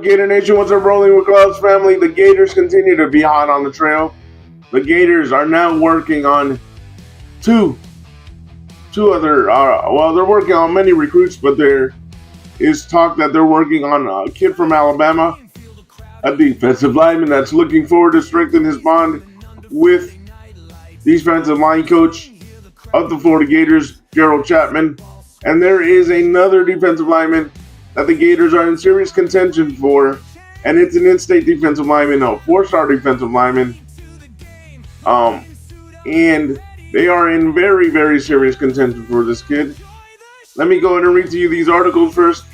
Gator Nation, what's up, Rolling with Carlos family? The Gators continue to be hot on the trail. The Gators are now working on two other, they're working on many recruits, but there is talk that they're working on a kid from Alabama, a defensive lineman that's looking forward to strengthen his bond with defensive line coach of the Florida Gators, Gerald Chapman. And there is another defensive lineman that the Gators are in serious contention for, and it's an in-state defensive lineman, a four-star defensive lineman. And they are in very, very serious contention for this kid. Let me go ahead and read to you these articles first.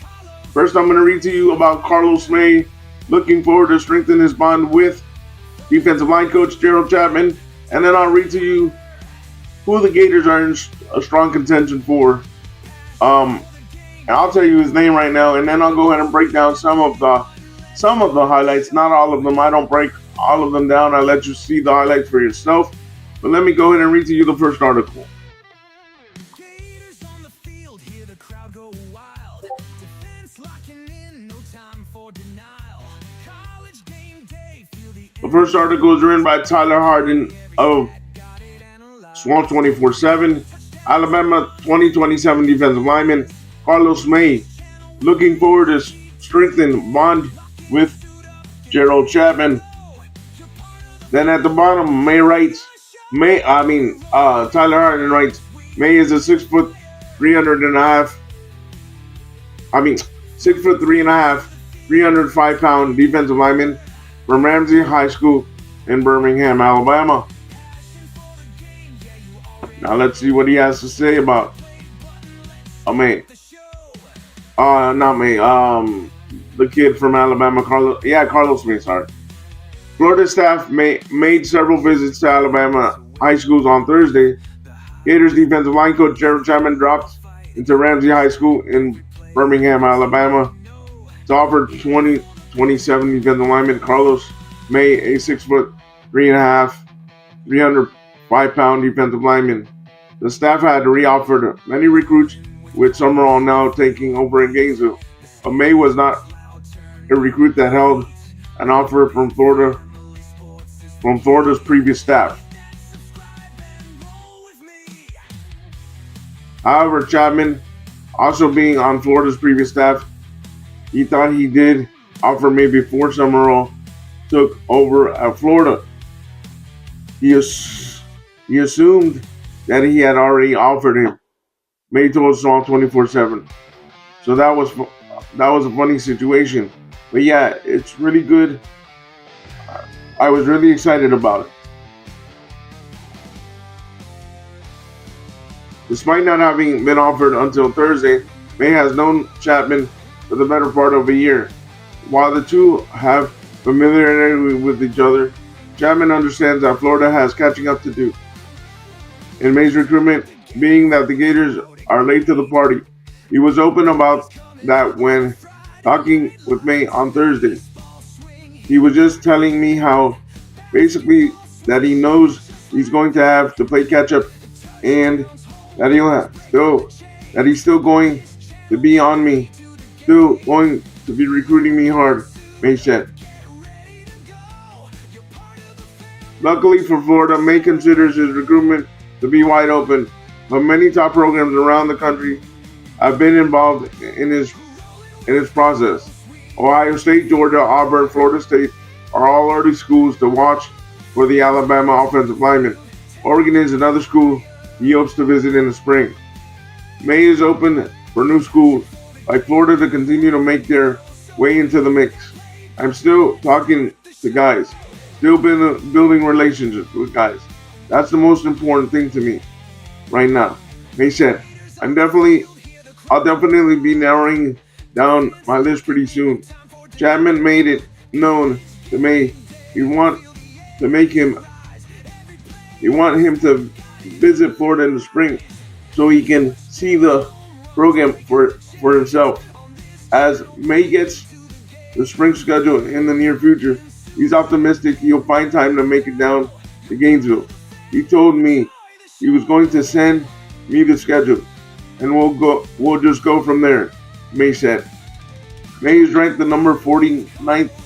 First, I'm going to read to you about Karlos May looking forward to strengthen his bond with defensive line coach Gerald Chapman. And then I'll read to you who the Gators are in a strong contention for. I'll tell you his name right now, and then I'll go ahead and break down some of the highlights. Not all of them. I don't break all of them down. I let you see the highlights for yourself. But let me go ahead and read to you the first article. The first article is written by Tyler Harden of Swamp 24/7. Alabama 2027 defensive lineman Karlos May looking forward to strengthen bond with Gerald Chapman. Then at the bottom, Tyler Harden writes, May is a 6 foot 305 pound defensive lineman from Ramsey High School in Birmingham, Alabama. Now let's see what he has to say about the kid from Alabama, Karlos May, sorry. Florida staff made several visits to Alabama high schools on Thursday. Gators defensive line coach Gerald Chapman dropped into Ramsey High School in Birmingham, Alabama to offer 2027 defensive lineman Karlos May, a 6 foot 305 pound defensive lineman. The staff had reoffered many recruits, with Sumrall now taking over in Gainesville. But May was not a recruit that held an offer from Florida's previous staff. However, Chapman, also being on Florida's previous staff, he thought he did offer May before Sumrall took over at Florida. He assumed that he had already offered him. May told Swamp 24/7. So that was a funny situation. But yeah, it's really good. I was really excited about it. Despite not having been offered until Thursday, May has known Chapman for the better part of a year. While the two have familiarity with each other, Chapman understands that Florida has catching up to do in May's recruitment, being that the Gators are late to the party. He was open about that when talking with May on Thursday. He was just telling me how basically that he knows he's going to have to play catch up and that he's still going to be on me, still going to be recruiting me hard, May said. Luckily for Florida, May considers his recruitment to be wide open, but many top programs around the country have been involved in his process. Ohio State, Georgia, Auburn, Florida State are all early schools to watch for the Alabama offensive lineman. Oregon is another school he hopes to visit in the spring. May is open for new schools like Florida to continue to make their way into the mix. I'm still talking to guys, still building relationships with guys. That's the most important thing to me right now. May said, I'll definitely be narrowing down my list pretty soon. Chapman made it known to May he want him to visit Florida in the spring so he can see the program for himself. As May gets the spring schedule in the near future, he's optimistic he'll find time to make it down to Gainesville. He told me he was going to send me the schedule and we'll just go from there, May said. May is ranked the number 49th